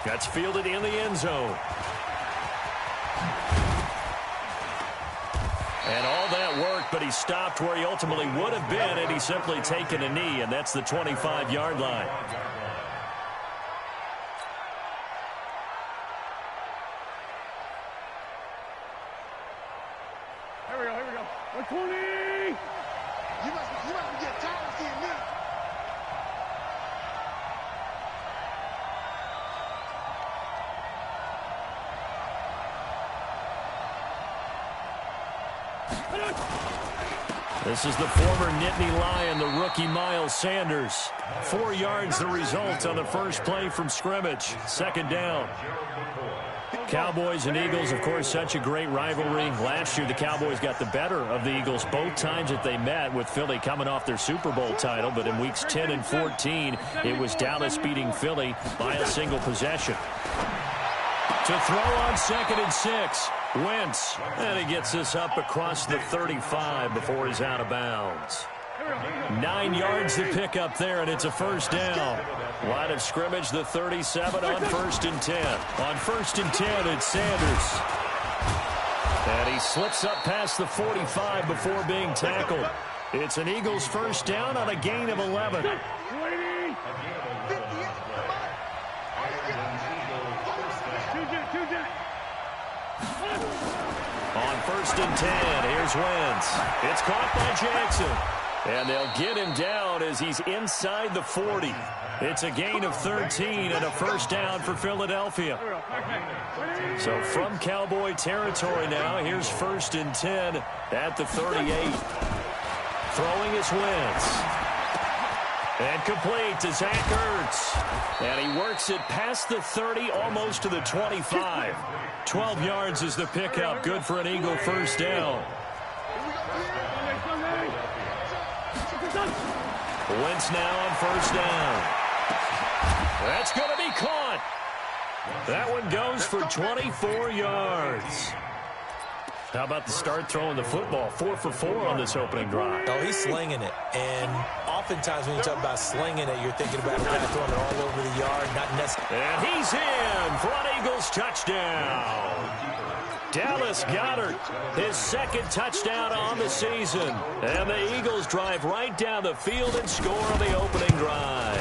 That's fielded in the end zone. And all that worked, but he stopped where he ultimately would have been had he simply taken a knee, and that's the 25-yard line. Here we go. 120! You must be getting tired of seeing me. This is the former Nittany Lion, the rookie Miles Sanders. 4 yards the result on the first play from scrimmage. Second down. Cowboys and Eagles, of course, such a great rivalry. Last year, the Cowboys got the better of the Eagles both times that they met, with Philly coming off their Super Bowl title. But in weeks 10 and 14, it was Dallas beating Philly by a single possession. To throw on 2nd and 6. Wentz, and he gets this up across the 35 before he's out of bounds. 9 yards to pick up there, and it's a first down. Line of scrimmage, the 37 on 1st and 10. On 1st and 10, it's Sanders. And he slips up past the 45 before being tackled. It's an Eagles first down on a gain of 11. On 1st and 10, here's Wentz. It's caught by Jackson. And they'll get him down as he's inside the 40. It's a gain of 13 and a first down for Philadelphia. So from Cowboy territory now, here's 1st and 10 at the 38. Throwing is Wentz. And complete to Zach Ertz. And he works it past the 30, almost to the 25. 12 yards is the pickup. Good for an Eagle first down. Wentz now on first down. That's going to be caught. That one goes for 24 yards. How about the start throwing the football? 4 for 4 on this opening drive. Oh, he's slinging it. And oftentimes when you talk about slinging it, you're thinking about a guy throwing it all over the yard, not necessarily. And he's in for an Eagles touchdown. Dallas Goedert, his 2nd touchdown on the season. And the Eagles drive right down the field and score on the opening drive.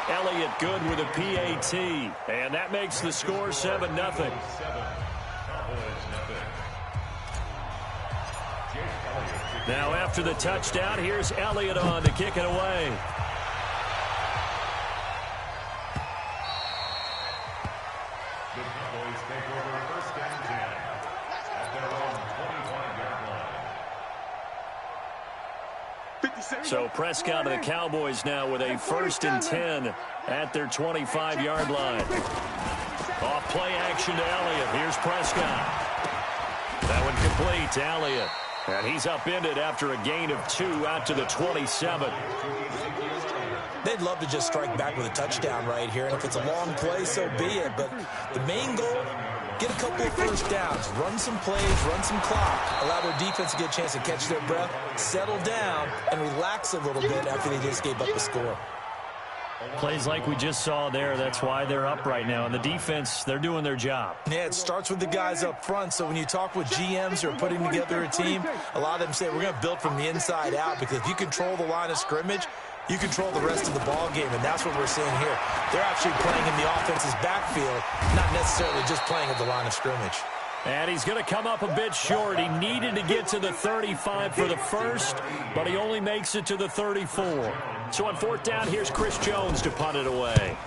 Elliott good with a PAT. And that makes the score 7-0. Now after the touchdown, here's Elliott on to kick it away. So Prescott and the Cowboys now with a 1st and 10 at their 25-yard line. Off play action to Elliott. Here's Prescott. That one complete to Elliott. And he's upended after a gain of 2 out to the 27. They'd love to just strike back with a touchdown right here. And if it's a long play, so be it. But the main goal, get a couple of first downs, run some plays, run some clock, allow their defense to get a chance to catch their breath, settle down, and relax a little bit after they just gave up the score. Plays like we just saw there, that's why they're up right now. And the defense, they're doing their job. Yeah, it starts with the guys up front. So when you talk with GMs who are putting together a team, a lot of them say we're going to build from the inside out, because if you control the line of scrimmage, you control the rest of the ball game, and that's what we're seeing here. They're actually playing in the offense's backfield, not necessarily just playing at the line of scrimmage. And he's going to come up a bit short. He needed to get to the 35 for the first, but he only makes it to the 34. So on 4th down, here's Chris Jones to punt it away.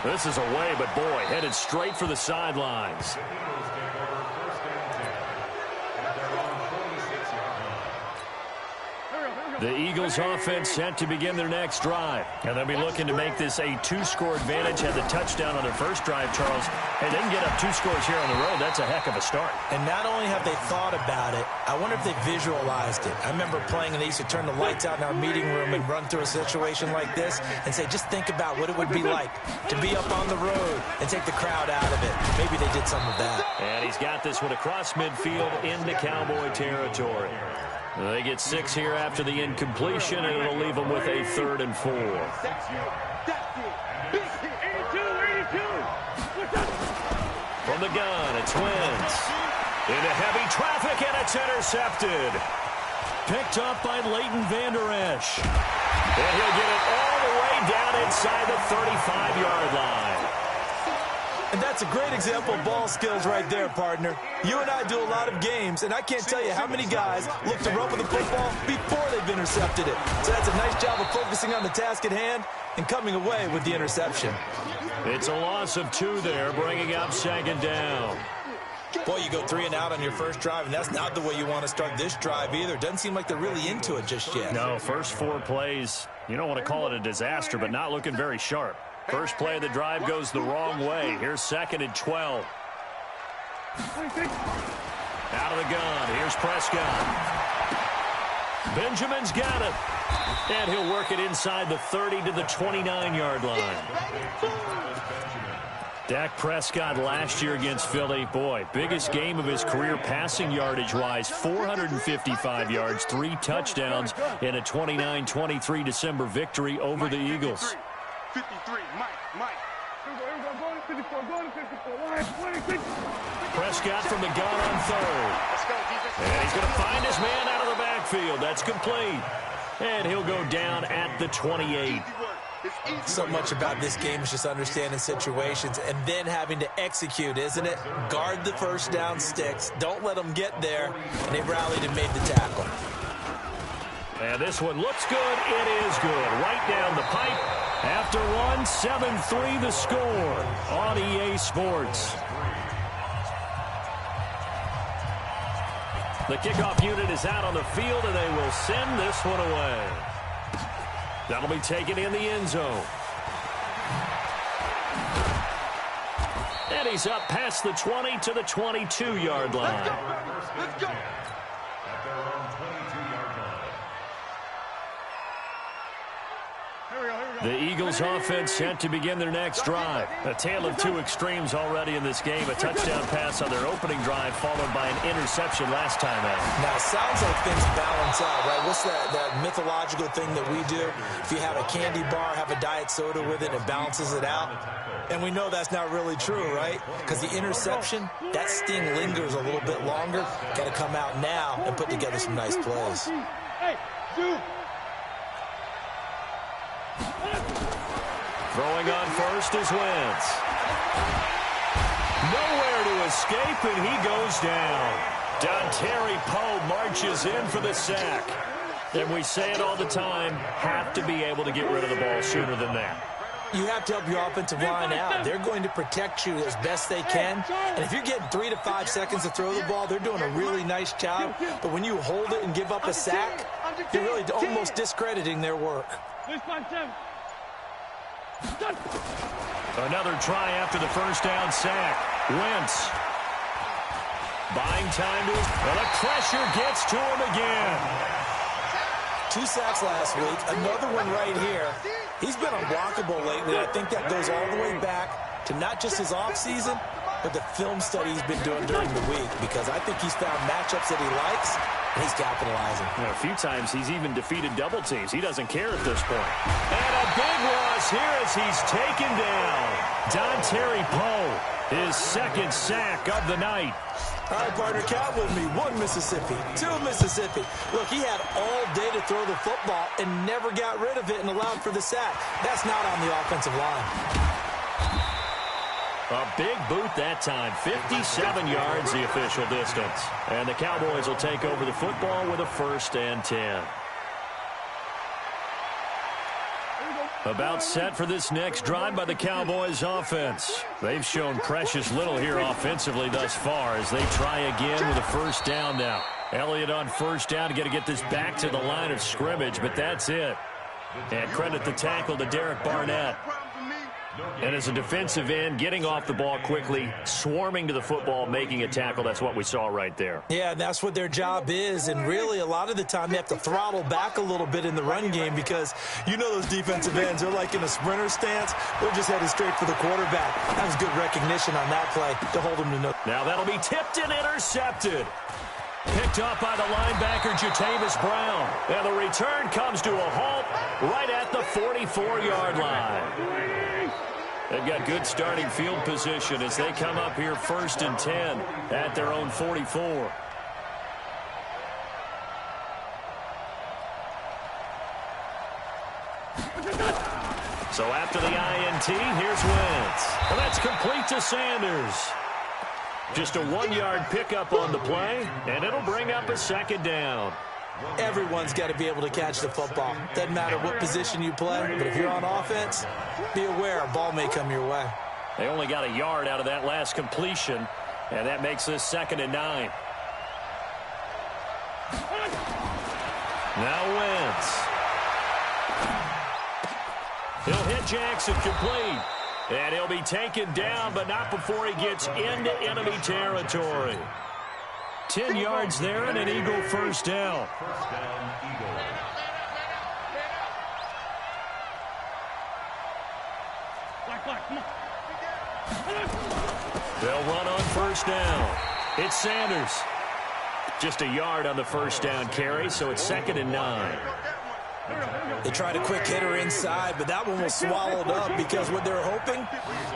This is away, but boy, headed straight for the sidelines. The Eagles offense set to begin their next drive. And they'll be looking to make this a 2-score advantage. Had the touchdown on their first drive, Charles. Hey, they can get up 2 scores here on the road. That's a heck of a start. And not only have they thought about it, I wonder if they visualized it. I remember playing, and they used to turn the lights out in our meeting room and run through a situation like this and say, just think about what it would be like to be up on the road and take the crowd out of it. Maybe they did some of that. And he's got this one across midfield into Cowboy territory. They get 6 here after the incompletion, and it'll leave them with a 3rd and 4. From the gun, it's Wentz. Into heavy traffic, and it's intercepted. Picked up by Leighton Vander Esch. And he'll get it all the way down inside the 35-yard line. And that's a great example of ball skills right there, partner. You and I do a lot of games, and I can't tell you how many guys look to run with the football before they've intercepted it. So that's a nice job of focusing on the task at hand and coming away with the interception. It's a loss of 2 there, bringing up 2nd down. Boy, you go 3 and out on your first drive, and that's not the way you want to start this drive either. Doesn't seem like they're really into it just yet. No, first 4 plays, you don't want to call it a disaster, but not looking very sharp. First play of the drive goes the wrong way. Here's 2nd and 12. Out of the gun. Here's Prescott. Benjamin's got it. And he'll work it inside the 30 to the 29-yard line. Dak Prescott last year against Philly, boy, biggest game of his career passing yardage-wise, 455 yards, 3 touchdowns in a 29-23 December victory over the Eagles. 53, Mike. Prescott from the gun on 3rd. And he's going to find his man out of the backfield. That's complete. And he'll go down at the 28. So much about this game is just understanding situations and then having to execute, isn't it? Guard the first down sticks. Don't let them get there. And they rallied and made the tackle. And this one looks good. It is good. Right down the pipe. After 1, 7-3 the score on EA Sports. The kickoff unit is out on the field, and they will send this one away. That'll be taken in the end zone. And he's up past the 20 to the 22-yard line. Let's go. The Eagles offense set to begin their next drive. A tale of 2 extremes already in this game. A touchdown pass on their opening drive followed by an interception last time out. Now, it sounds like things balance out, right? What's that mythological thing that we do? If you have a candy bar, have a diet soda with it, it balances it out. And we know that's not really true, right? Because the interception, that sting lingers a little bit longer. Got to come out now and put together some nice plays. Hey, dude. Throwing on first is Wentz. Nowhere to escape, and he goes down. Dontari Poe marches in for the sack. And we say it all the time, have to be able to get rid of the ball sooner than that. You have to help your offensive line out. They're going to protect you as best they can. And if you're getting 3 to 5 seconds to throw the ball, they're doing a really nice job. But when you hold it and give up a sack, you're really almost discrediting their work. Another try after the first down sack. Wentz. Buying time to his... Well, the pressure gets to him again. 2 sacks last week. Another one right here. He's been unblockable lately. I think that goes all the way back to not just his offseason, but the film study he's been doing during the week, because I think he's found matchups that he likes, and he's capitalizing. A few times he's even defeated double teams. He doesn't care at this point. And a big loss here as he's taken down. Dontari Poe, his 2nd sack of the night. All right, partner, count with me. 1 Mississippi, 2 Mississippi. Look, he had all day to throw the football and never got rid of it and allowed for the sack. That's not on the offensive line. A big boot that time. 57 yards the official distance. And the Cowboys will take over the football with a 1st and 10. About set for this next drive by the Cowboys offense. They've shown precious little here offensively thus far as they try again with a 1st down now. Elliott on 1st down, got to get this back to the line of scrimmage, but that's it. And credit the tackle to Derek Barnett. And as a defensive end, getting off the ball quickly, swarming to the football, making a tackle, that's what we saw right there. Yeah, that's what their job is. And really, a lot of the time, they have to throttle back a little bit in the run game because you know those defensive ends, they're like in a sprinter stance. They're just headed straight for the quarterback. That was good recognition on that play to hold him to no. Now that'll be tipped and intercepted. Picked up by the linebacker, Jatavis Brown. And the return comes to a halt right at the 44-yard line. They've got good starting field position as they come up here 1st and 10 at their own 44. So after the INT, here's Wentz. And that's complete to Sanders. Just a 1-yard pickup on the play, and it'll bring up a 2nd down. Everyone's got to be able to catch the football. Doesn't matter what position you play, but if you're on offense, be aware a ball may come your way. They only got a yard out of that last completion, and that makes this 2nd and 9. Now Wentz. He'll hit Jackson complete. And he'll be taken down, but not before he gets into enemy territory. 10 yards there and an Eagle 1st down. They'll run on 1st down. It's Sanders. Just a yard on the 1st down carry, so it's 2nd and 9. They tried a quick hitter inside, but that one was swallowed up because what they're hoping,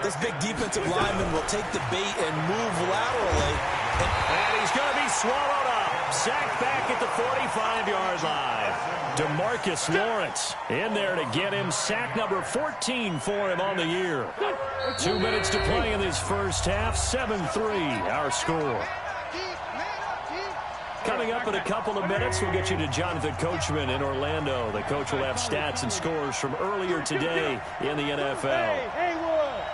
this big defensive lineman will take the bait and move laterally. And he's going to be swallowed up. Sacked back at the 45-yard line. DeMarcus Lawrence in there to get him. Sack number 14 for him on the year. 2 minutes to play in this first half. 7-3 our score. Coming up in a couple of minutes, we'll get you to Jonathan Coachman in Orlando. The coach will have stats and scores from earlier today in the NFL. Hey, Wood.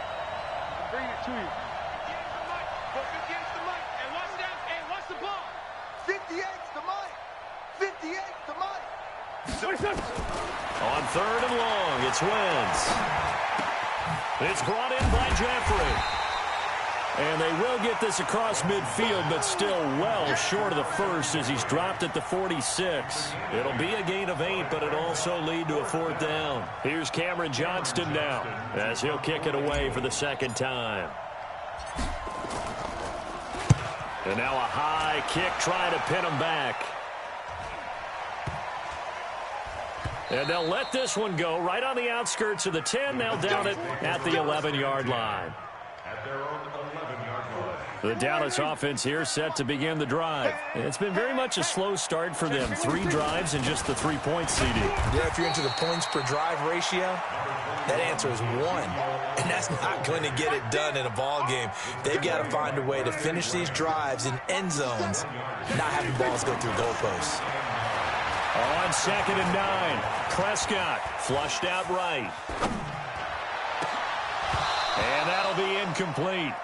Bring it to you. Against the mic. And watch that. Hey, watch the ball. 58's the mic. 58's the mic. On 3rd and long, it's Wentz. It's brought in by Jeffrey. And they will get this across midfield, but still well short of the first as he's dropped at the 46. It'll be a gain of 8, but it'll also lead to a 4th down. Here's Cameron Johnston now as he'll kick it away for the 2nd time. And now a high kick trying to pin him back. And they'll let this one go right on the outskirts of the 10. They'll down it at the 11-yard line. The Dallas offense here set to begin the drive. It's been very much a slow start for them. 3 drives and just the 3 points, CD. Yeah, if you're into the points per drive ratio, that answer is 1. And that's not going to get it done in a ball game. They've got to find a way to finish these drives in end zones, not having balls go through goalposts. On 2nd and 9, Prescott flushed out right. And that'll be incomplete.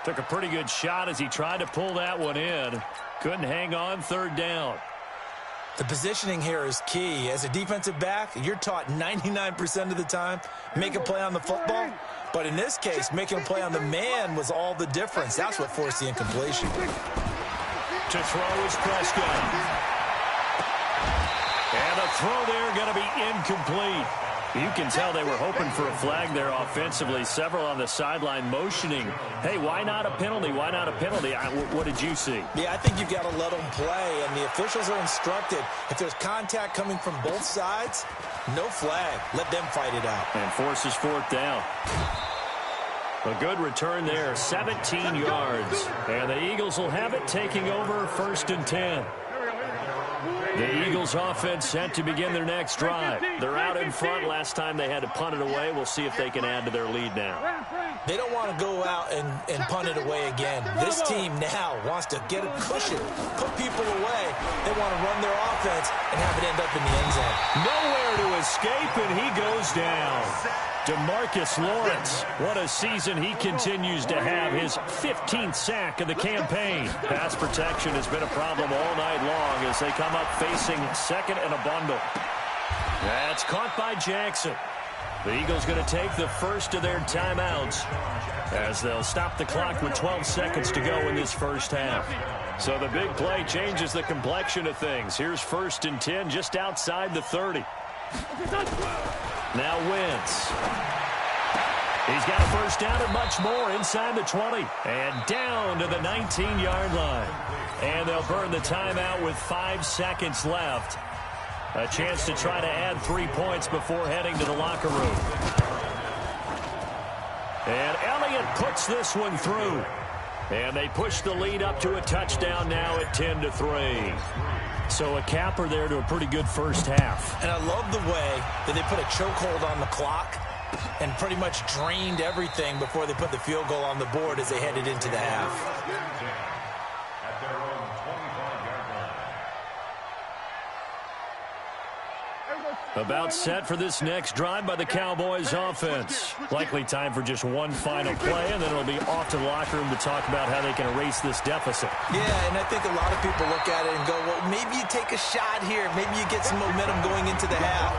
Took a pretty good shot as he tried to pull that one in. Couldn't hang on. 3rd down. The positioning here is key. As a defensive back, you're taught 99% of the time, make a play on the football. But in this case, making a play on the man was all the difference. That's what forced the incompletion. To throw is Prescott. And the throw there going to be incomplete. You can tell they were hoping for a flag there offensively. Several on the sideline motioning, hey, why not a penalty? Why not a penalty? What did you see? Yeah, I think you've got to let them play, and the officials are instructed, if there's contact coming from both sides, no flag. Let them fight it out. And forces 4th down. A good return there, 17 yards. And the Eagles will have it, taking over 1st and 10. The Eagles offense set to begin their next drive. They're out in front. Last time they had to punt it away. We'll see if they can add to their lead now. They don't want to go out and punt it away again. This team now wants to get a cushion, put people away. They want to run their offense and have it end up in the end zone. Nowhere to escape, and he goes down. DeMarcus Lawrence, what a season he continues to have. His 15th sack of the campaign. Pass protection has been a problem all night long as they come up facing 2nd and a bundle. That's caught by Jackson. The Eagles going to take the first of their timeouts as they'll stop the clock with 12 seconds to go in this first half. So the big play changes the complexion of things. Here's 1st and 10 just outside the 30. Now Wentz. He's got a 1st down and much more inside the 20. And down to the 19-yard line. And they'll burn the timeout with 5 seconds left. A chance to try to add 3 points before heading to the locker room. Elliott puts this one through. And they push the lead up to a touchdown now at 10-3. So a capper there to a pretty good first half. And I love the way that they put a chokehold on the clock and pretty much drained everything before they put the field goal on the board as they headed into the half. About set for this next drive by the Cowboys offense. Likely time for just one final play, and then it'll be off to the locker room to talk about how they can erase this deficit. Yeah, and I think a lot of people look at it and go, well, maybe you take a shot here. Maybe you get some momentum going into the half.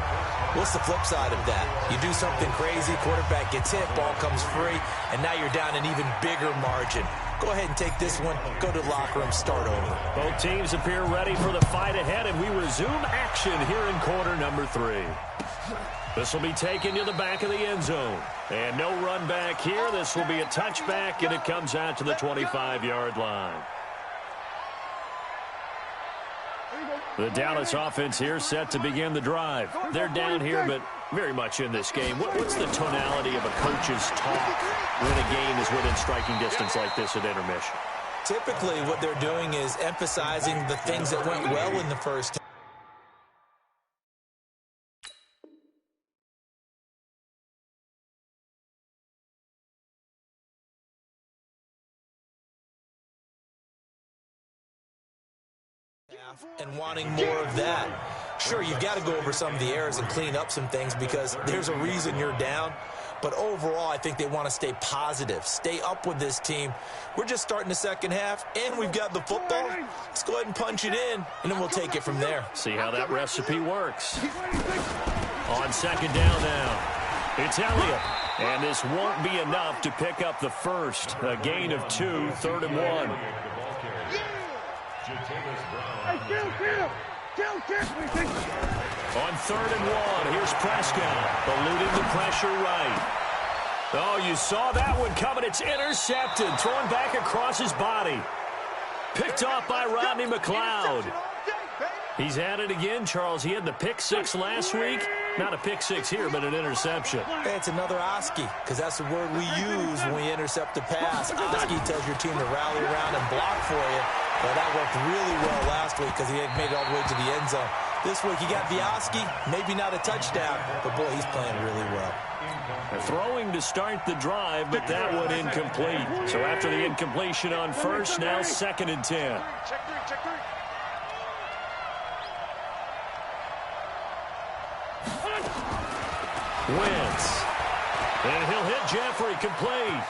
What's the flip side of that? You do something crazy, quarterback gets hit, ball comes free, and now you're down an even bigger margin. Go ahead and take this one, go to the locker room, start over. Both teams appear ready for the fight ahead, and we resume action here in quarter number 3. This will be taken to the back of the end zone. And no run back here. This will be a touchback, and it comes out to the 25-yard line. The Dallas offense here set to begin the drive. They're down here, but very much in this game. What's the tonality of a coach's talk when a game is within striking distance like this at intermission? Typically, what they're doing is emphasizing the things that went well in the first and wanting more of that. Sure, you've got to go over some of the errors and clean up some things because there's a reason you're down. But overall, I think they want to stay positive, stay up with this team. We're just starting the second half, and we've got the football. Let's go ahead and punch it in, and then we'll take it from there. See how that recipe works. On second down now, it's Elliott. And this won't be enough to pick up the first. A gain of 2, 3rd and 1. On 3rd and 1, here's Prescott, eluding the pressure right. Oh, you saw that one coming. It's intercepted, thrown back across his body. Picked off by Rodney McLeod. He's at it again, Charles. He had the pick 6 last week. Not a pick 6 here, but an interception. Hey, it's another Oski, because that's the word we use when we intercept a pass. Oski tells your team to rally around and block for you. Well, that worked really well last week because he had made it all the way to the end zone. This week, he got Oski, maybe not a touchdown, but, boy, he's playing really well. Throwing to start the drive, but that one incomplete. So after the incompletion on first, now 2nd and 10. Check three. Wentz. And he'll hit Jeffrey complete.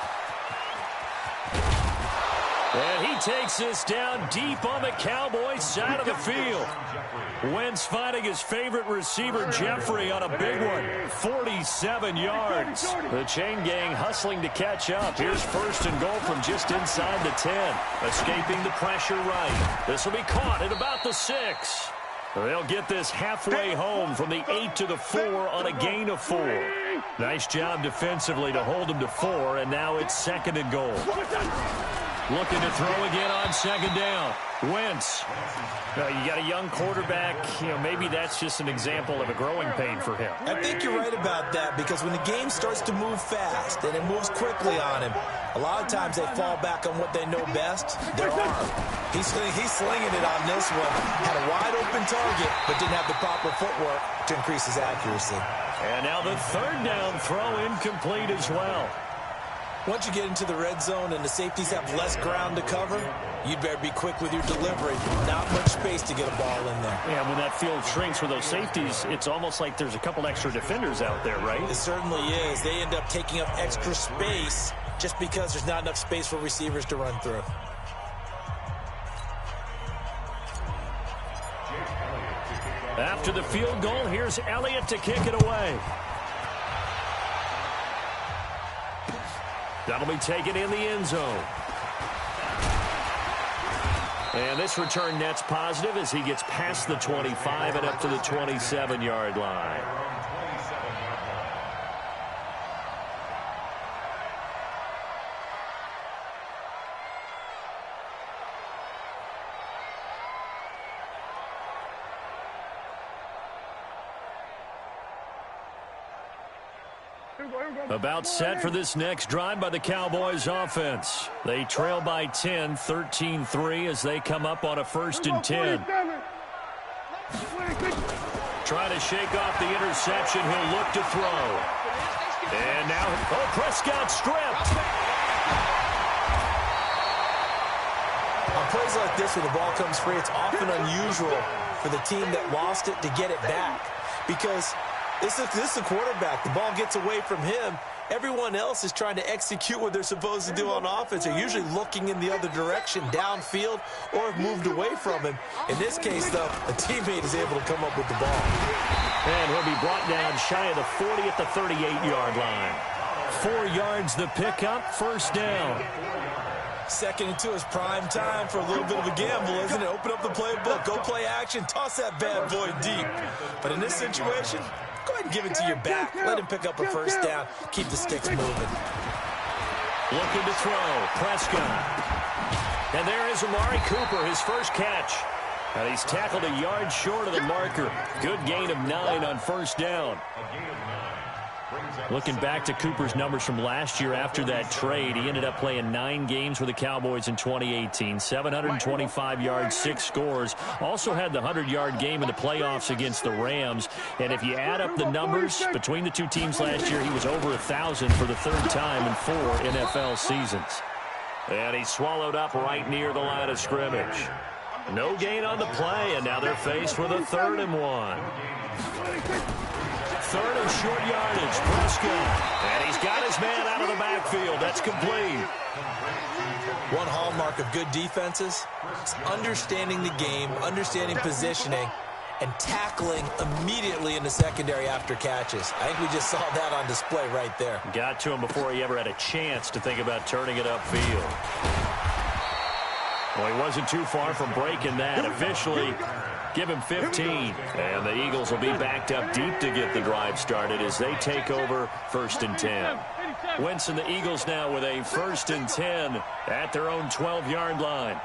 And he takes this down deep on the Cowboys side of the field. Wentz finding his favorite receiver, Jeffrey, on a big one. 47 yards. The chain gang hustling to catch up. Here's 1st and goal from just inside the 10. Escaping the pressure right. This will be caught at about the 6. They'll get this halfway home from the 8 to the 4 on a gain of 4. Nice job defensively to hold him to 4, and now it's 2nd and goal. Looking to throw again on 2nd down. Wentz. You got a young quarterback. Maybe that's just an example of a growing pain for him. I think you're right about that because when the game starts to move fast and it moves quickly on him, a lot of times they fall back on what they know best, their arm. He's slinging it on this one. Had a wide open target, but didn't have the proper footwork to increase his accuracy. And now the 3rd down throw incomplete as well. Once you get into the red zone and the safeties have less ground to cover, you'd better be quick with your delivery. Not much space to get a ball in there. Yeah, when that field shrinks with those safeties, it's almost like there's a couple extra defenders out there, right? It certainly is. They end up taking up extra space just because there's not enough space for receivers to run through. After the field goal, here's Elliott to kick it away. That'll be taken in the end zone. And this return net's positive as he gets past the 25 and up to the 27-yard line. About set for this next drive by the Cowboys offense. They trail by 10, 13-3 as they come up on a 1st and 10. Trying to shake off the interception. He'll look to throw. And now, Prescott stripped. On plays like this where the ball comes free, it's often unusual for the team that lost it to get it back. Because this is the quarterback. The ball gets away from him. Everyone else is trying to execute what they're supposed to do on offense. They're usually looking in the other direction, downfield, or have moved away from him. In this case, though, a teammate is able to come up with the ball. And he'll be brought down shy of the 40 at the 38-yard line. 4 yards the pickup, 1st down. 2nd and 2 is prime time for a little bit of a gamble, isn't it? Open up the playbook, go play action, toss that bad boy deep. But in this situation, go ahead and give it to your back. Let him pick up a 1st down. Keep the sticks moving. Looking to throw. Prescott. And there is Amari Cooper, his first catch. And he's tackled a yard short of the marker. Good gain of 9 on 1st down. Looking back to Cooper's numbers from last year after that trade, he ended up playing 9 games with the Cowboys in 2018. 725 yards, 6 scores. Also had the 100-yard game in the playoffs against the Rams. And if you add up the numbers between the two teams last year, he was over 1,000 for the 3rd time in 4 NFL seasons. And he swallowed up right near the line of scrimmage. No gain on the play, and now they're faced with a 3rd and 1. 3rd and short yardage, Prescott. And he's got his man out of the backfield. That's complete. One hallmark of good defenses is understanding the game, understanding positioning, and tackling immediately in the secondary after catches. I think we just saw that on display right there. Got to him before he ever had a chance to think about turning it upfield. Well, he wasn't too far from breaking that. Officially, give him 15. And the Eagles will be backed up deep to get the drive started as they take over 1st and 10. Wentz and the Eagles now with a 1st and 10 at their own 12-yard line.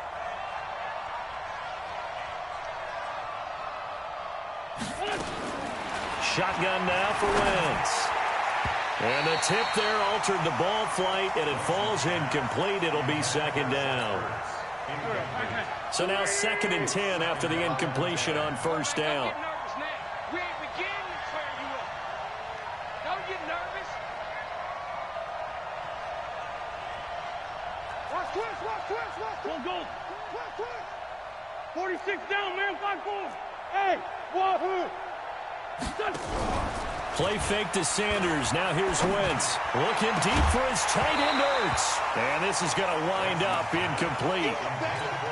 Shotgun now for Wentz. And the tip there altered the ball flight, and it falls incomplete. It'll be 2nd down. So now 2nd and 10 after the incompletion on 1st down. We ain't beginning to clear you up. Don't get nervous. Watch twist, watch twist, watch twist. Go. Watch twist. 46 down, man, 5-4. Hey, wahoo. Play fake to Sanders. Now here's Wentz. Looking deep for his tight end Ertz. And this is going to wind up incomplete.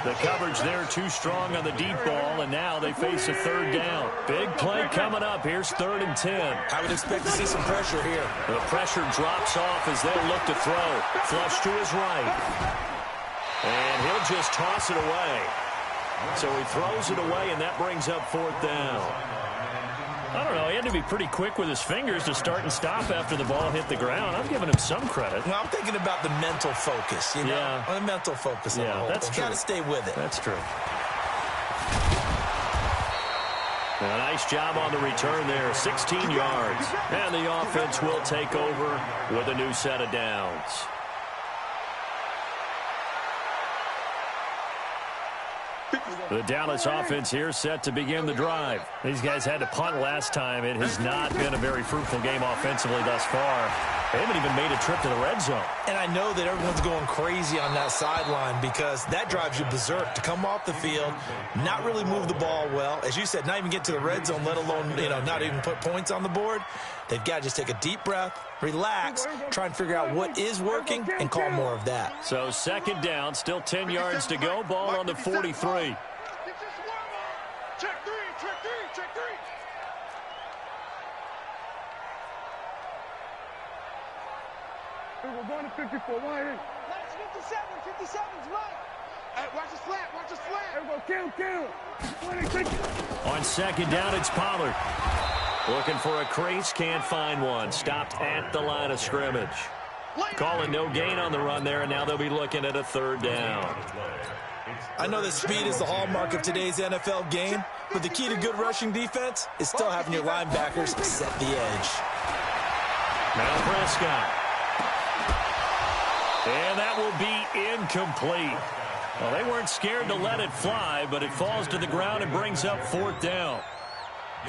The coverage there too strong on the deep ball, and now they face a 3rd down. Big play coming up. Here's 3rd and 10. I would expect to see some pressure here. The pressure drops off as they'll look to throw. Flush to his right. And he'll just toss it away. So he throws it away, and that brings up 4th down. I don't know. He had to be pretty quick with his fingers to start and stop after the ball hit the ground. I'm giving him some credit. Well, I'm thinking about the mental focus, you know? Yeah. The mental focus on the whole that's thing. true. Got to stay with it. That's true. A nice job on the return there. 16 yards. And the offense will take over with a new set of downs. The Dallas offense here set to begin the drive. These guys had to punt last time. It has not been a very fruitful game offensively thus far. They haven't even made a trip to the red zone. And I know that everyone's going crazy on that sideline because that drives you berserk to come off the field, not really move the ball well. As you said, not even get to the red zone, let alone, not even put points on the board. They've got to just take a deep breath, relax, try and figure out what is working, and call more of that. So 2nd down, still 10 yards to go. Ball on the 43. Check three. We're going to 54. Why here? That's 57's right. Hey, watch his flat. There we go. Kill. 26. On 2nd down, it's Pollard. Looking for a crease, can't find one. Stopped at the line of scrimmage. Calling no gain on the run there, and now they'll be looking at a 3rd down. I know that speed is the hallmark of today's NFL game, but the key to good rushing defense is still having your linebackers set the edge. Now Prescott. And that will be incomplete. Well, they weren't scared to let it fly, but it falls to the ground and brings up 4th down.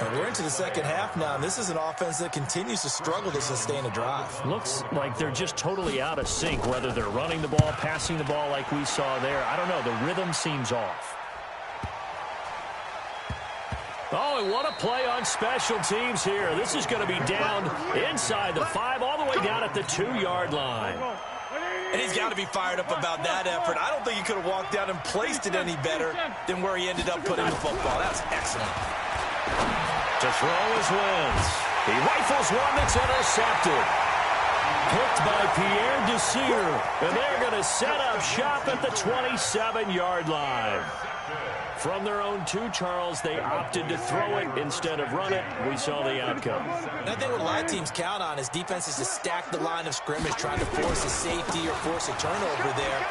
And we're into the second half now, and this is an offense that continues to struggle to sustain a drive. Looks like they're just totally out of sync, whether they're running the ball, passing the ball like we saw there. I don't know. The rhythm seems off. Oh, and what a play on special teams here. This is going to be down inside the 5, all the way down at the 2-yard line. And he's got to be fired up about that effort. I don't think he could have walked down and placed it any better than where he ended up putting the football. That's excellent. To throw his wins. He rifles one that's intercepted. Picked by Pierre Desir. And they're going to set up shop at the 27-yard line. From their own 2, Charles, they opted to throw it instead of run it. We saw the outcome. And I think what a lot of teams count on is defenses to stack the line of scrimmage, trying to force a safety or force a turnover there.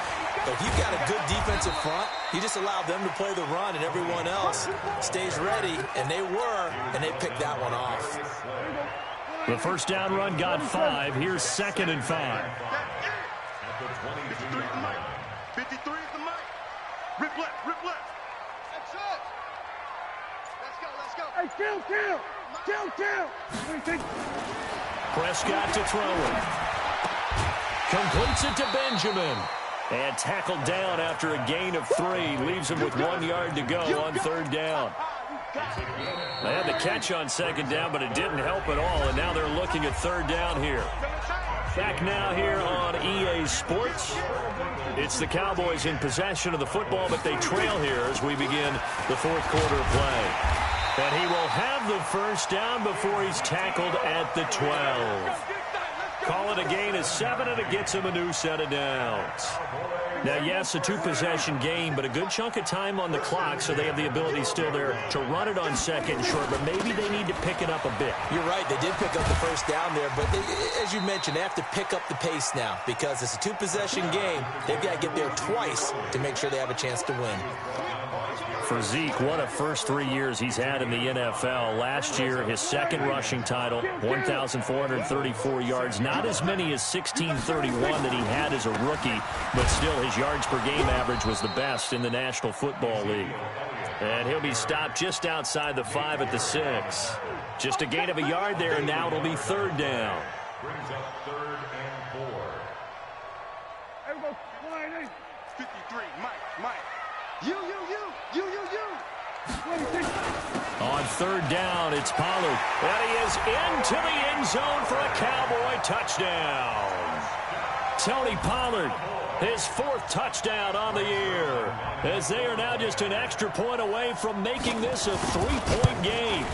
But if you've got a good defensive front, you just allow them to play the run, and everyone else stays ready. And they were, and they picked that one off. The first down run got 5. Here's 2nd and 5. 53 is the mic. Rip left, rip left. Hey, kill. Prescott to throw it. Completes it to Benjamin. And tackled down after a gain of 3. Leaves him with 1 yard to go on 3rd down. They had the catch on 2nd down, but it didn't help at all. And now they're looking at 3rd down here. Back now here on EA Sports. It's the Cowboys in possession of the football, but they trail here as we begin the 4th quarter of play. And he will have the first down before he's tackled at the 12. Call it a gain of 7, and it gets him a new set of downs. Now, yes, a 2-possession game, but a good chunk of time on the clock, so they have the ability still there to run it on 2nd and short, but maybe they need to pick it up a bit. You're right. They did pick up the first down there, but as you mentioned, they have to pick up the pace now because it's a 2-possession game. They've got to get there twice to make sure they have a chance to win. For Zeke, what a first 3 years he's had in the NFL. Last year, his 2nd rushing title, 1,434 yards. Not as many as 1,631 that he had as a rookie, but still his yards per game average was the best in the National Football League. And he'll be stopped just outside the 5 at the 6. Just a gain of a yard there, and now it'll be 3rd down. Brings up 3rd and 4. Everybody, 53, Mike. You. On 3rd down, it's Pollard. And he is into the end zone for a Cowboy touchdown. Tony Pollard, his 4th touchdown on the year, as they are now just an extra point away from making this a 3-point game.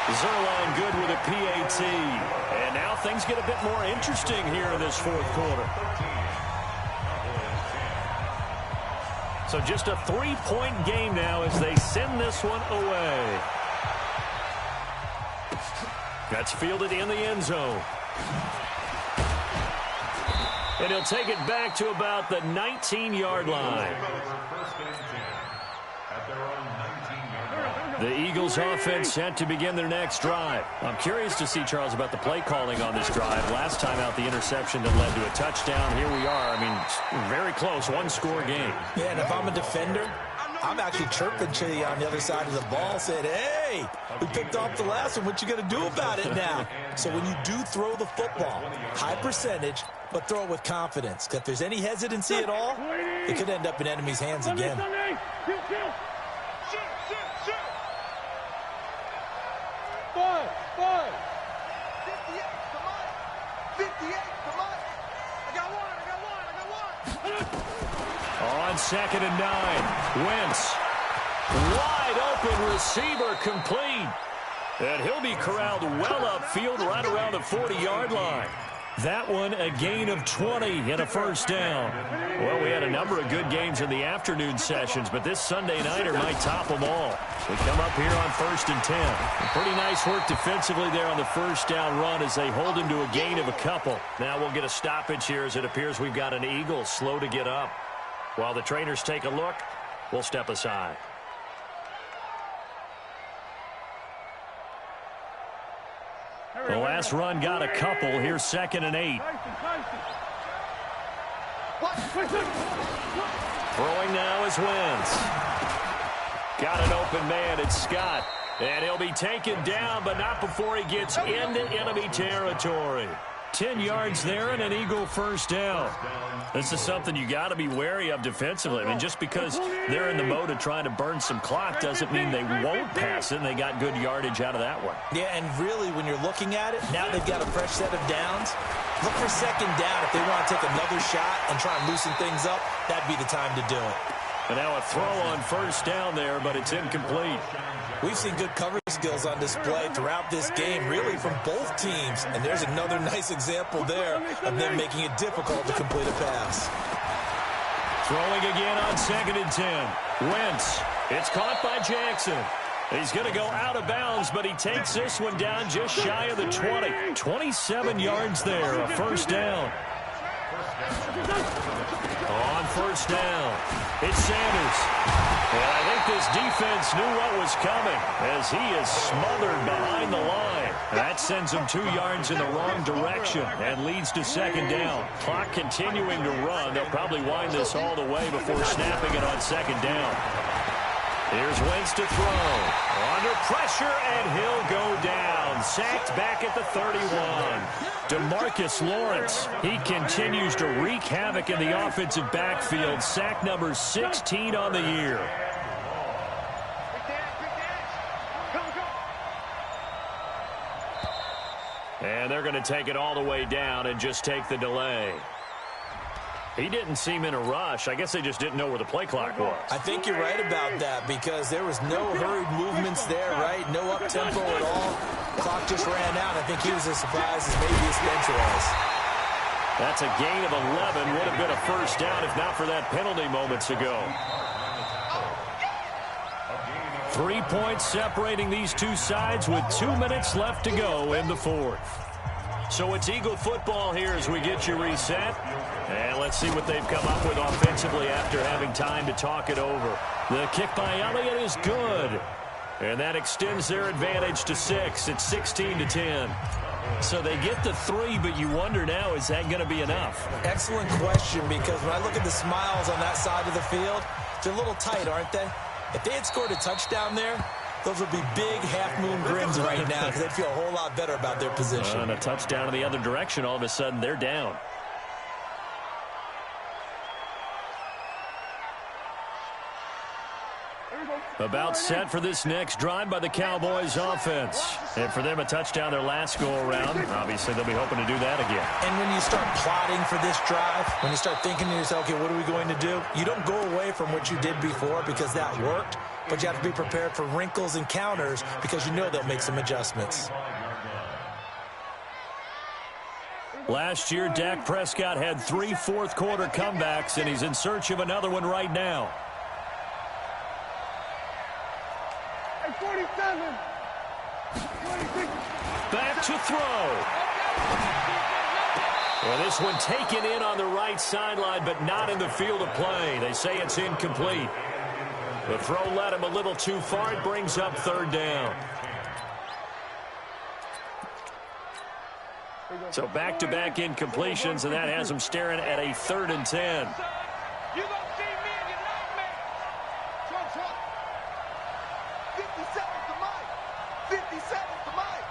Zerline good with a PAT. And now things get a bit more interesting here in this 4th quarter. So just a 3-point game now as they send this one away. That's fielded in the end zone. And he'll take it back to about the 19-yard line. The Eagles offense set to begin their next drive. I'm curious to see, Charles, about the play calling on this drive. Last time out, the interception that led to a touchdown. Here we are. I mean, very close, 1-score game. Yeah, and if I'm a defender, I'm actually chirping to you on the other side of the ball, saying, hey, we picked off the last one. What you going to do about it now? So when you do throw the football, high percentage, but throw it with confidence. Because if there's any hesitancy at all, it could end up in enemy's hands again. Five. 58 to Mike. 58 to Mike. I got one. On 2nd and 9, Wentz. Wide open receiver complete. And he'll be corralled well upfield right around the 40-yard line. That one a gain of 20 and a first down. Well, we had a number of good games in the afternoon sessions, but this Sunday nighter might top them all. We come up here on 1st and 10. Pretty nice work defensively there on the first down run as they hold him to a gain of a couple. Now we'll get a stoppage here as it appears we've got an Eagle slow to get up. While the trainers take a look, we'll step aside. The Last run got a couple. Here's 2nd and 8. Throwing now is Wentz. Got an open man. It's Scott. And he'll be taken down, but not before he gets into enemy territory. 10 yards there and an Eagle first down. This is something you got to be wary of defensively. I mean, just because they're in the mode of trying to burn some clock doesn't mean they won't pass it, and they got good yardage out of that one. Yeah, and really, when you're looking at it, now they've got a fresh set of downs. Look for 2nd down. If they want to take another shot and try and loosen things up, that'd be the time to do it. And now a throw on first down there, but it's incomplete. We've seen good cover skills on display throughout this game, really from both teams. And there's another nice example there of them making it difficult to complete a pass. Throwing again on 2nd and 10. Wentz. It's caught by Jackson. He's going to go out of bounds, but he takes this one down just shy of the 20. 27 yards there, a first down. On first down, it's Sanders. And I think this defense knew what was coming as he is smothered behind the line. That sends him 2 yards in the wrong direction and leads to 2nd down. Clock continuing to run. They'll probably wind this all the way before snapping it on 2nd down. Here's Wentz to throw. Under pressure, and he'll go down. Sacked back at the 31. DeMarcus Lawrence, he continues to wreak havoc in the offensive backfield. Sack number 16 on the year. And they're going to take it all the way down and just take the delay. He didn't seem in a rush. I guess they just didn't know where the play clock was. I think you're right about that because there was no hurried movements there, right? No up-tempo at all. Clock just ran out. I think he was as surprised as maybe his bench was. That's a gain of 11. Would have been a first down if not for that penalty moments ago. 3 points separating these two sides with 2 minutes left to go in the fourth. So it's Eagle football here as we get you reset. And let's see what they've come up with offensively after having time to talk it over. The kick by Elliott is good. And that extends their advantage to 6. It's 16-10. So they get the 3, but you wonder now, is that going to be enough? Excellent question, because when I look at the smiles on that side of the field, they're a little tight, aren't they? If they had scored a touchdown there, those would be big half-moon grins right now because they'd feel a whole lot better about their position. And a touchdown in the other direction, all of a sudden they're down. About set for this next drive by the Cowboys offense. And for them, a touchdown their last go-around. Obviously, they'll be hoping to do that again. And when you start plotting for this drive, when you start thinking to yourself, okay, what are we going to do? You don't go away from what you did before because that worked, but you have to be prepared for wrinkles and counters because you know they'll make some adjustments. Last year, Dak Prescott had 3 fourth-quarter comebacks, and he's in search of another one right now. 47. 26. Back to throw. Well, this one taken in on the right sideline, but not in the field of play. They say it's incomplete. The throw led him a little too far. It brings up 3rd down. So back-to-back incompletions, and that has him staring at a 3rd and 10. You gonna see me and you like me. Trump. 50 seconds to Mike. 50 seconds to Mike.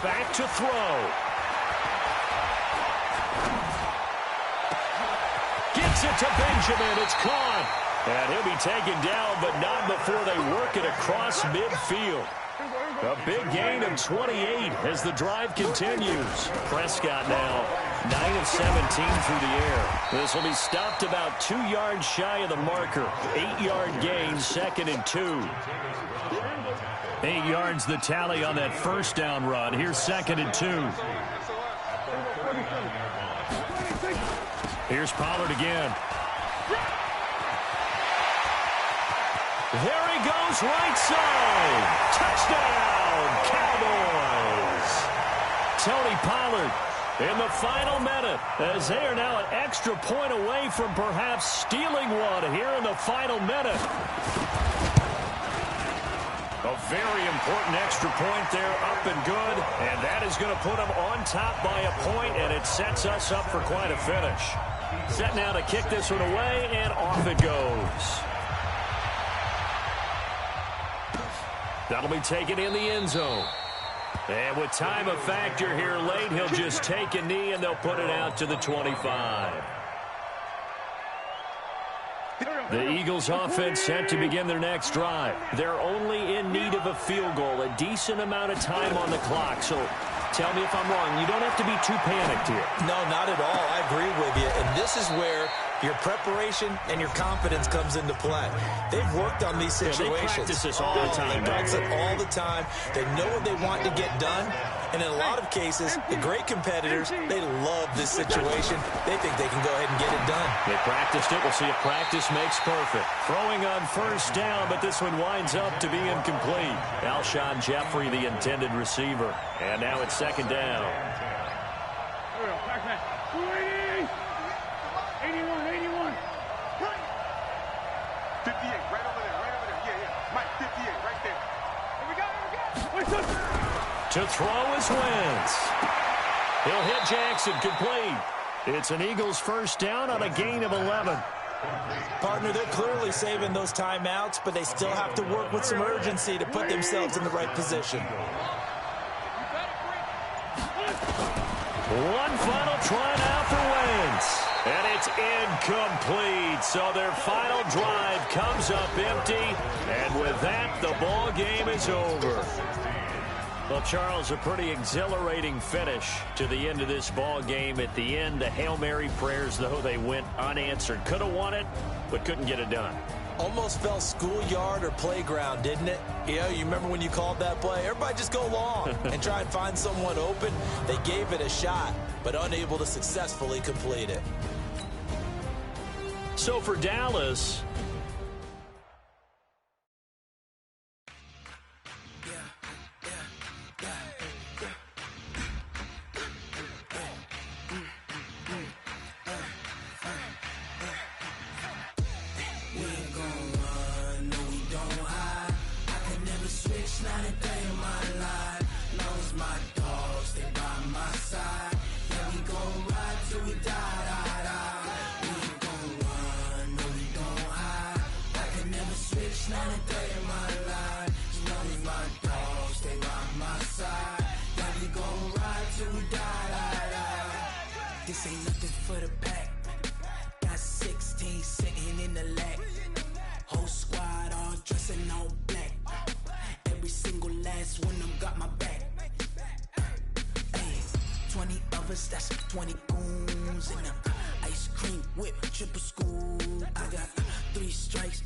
Back to throw. Gets it to Benjamin. It's caught. And he'll be taken down, but not before they work it across midfield. A big gain of 28 as the drive continues. Prescott now 9 of 17 through the air. This will be stopped about 2 yards shy of the marker. 8-yard gain, 2nd and 2. 8 yards the tally on that first down run. Here's 2nd and 2. Here's Pollard again. There he goes, right side. Touchdown, Cowboys. Tony Pollard in the final minute as they are now an extra point away from perhaps stealing one here in the final minute. A very important extra point there, up and good. And that is going to put them on top by a point, and it sets us up for quite a finish. Set now to kick this one away, and off it goes. That'll be taken in the end zone. And with time a factor here late, he'll just take a knee, and they'll put it out to the 25. The Eagles offense set to begin their next drive. They're only in need of a field goal, a decent amount of time on the clock. So tell me if I'm wrong. You don't have to be too panicked here. No, not at all. I agree with you. And this is where your preparation and your confidence comes into play. They've worked on these situations. Yeah, they practice this all the time. They practice it all the time. They know what they want to get done. And in a lot of cases, the great competitors, they love this situation. They think they can go ahead and get it done. They practiced it. We'll see if practice makes perfect. Throwing on first down, but this one winds up to be incomplete. Alshon Jeffrey, the intended receiver. And now it's second down. 81. 58, right over there. Yeah. Mike, 58, right there. Here we go. To throw is Wentz. He'll hit Jackson, complete. It's an Eagles first down on a gain of 11. Partner, they're clearly saving those timeouts, but they still have to work with some urgency to put themselves in the right position. One final try now for Wentz. And it's incomplete. So their final drive comes up empty. And with that, the ball game is over. Well, Charles, a pretty exhilarating finish to the end of this ball game. At the end, the Hail Mary prayers, though, they went unanswered. Could have won it, but couldn't get it done. Almost felt schoolyard or playground, didn't it? Yeah, you remember when you called that play? Everybody just go long and try and find someone open. They gave it a shot, but unable to successfully complete it. So for Dallas, This ain't nothing for the pack. Got 16 sitting in the lap. Whole squad all dressing all black. Every single last one of them got my back. Hey, 20 of us, that's 20 goons in them. Ice cream whip, triple scoop. I got 3 strikes.